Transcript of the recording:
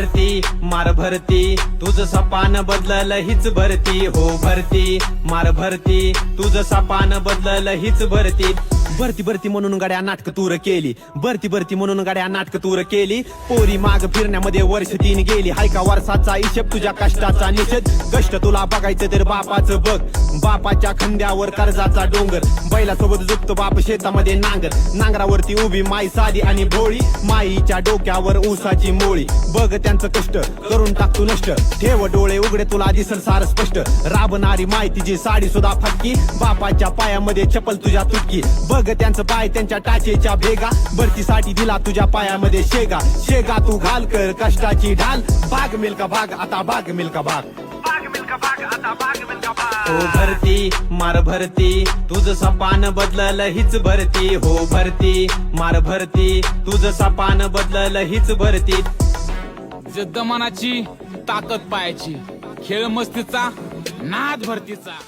भरती मार भरती तुझं सपान बदलल हीच भरती हो भरती मार भरती तुझं सपान बदलल हीच भरती भरती भरती म्हणून गाड्या नाटक तूर केली भरती भरती म्हणून गाड्या नाटक तूर केली पोरी माग फिरण्यामध्ये वर्ष 3 गेली हाय का वर्षाचा हिशेब तुझ्या कष्टाचा निषेध कष्ट तुला बघायचं तर बापाचं बघ बापाच्या खांद्यावर कर्जाचा डोंगर बैलासोबत झुकतो बाप शेतामध्ये नांगरावरती उभी माई साधी आणि भोळी माईच्या डोक्यावर ऊसाची मोळी बघ त्यांचं कष्ट करून टाक तू नष्ट ठेव डोळे उघडे तुला दिसल सार स्पष्ट राबणारी माई तिची साडी सुद्धा फटकी बापाच्या पायामध्ये चप्पल तुझ्या तुटकी बघ त्यांचं पाय त्यांच्या टाचेच्या भेगा भरतीसाठी दिला तुझ्या पायामध्ये शेगा शेगा तू घाल कर कष्टाची ढाल भाग मिल्का भाग आता भाग मिल्का भाग हो भरती मार भरती तुझं सपान बदलल हीच भरती हो भरती मार भरती तुझं सपान बदलल हीच भरती जिद्द मनाची ताकद पायाची खेळ मस्तीचा नाद भरतीचा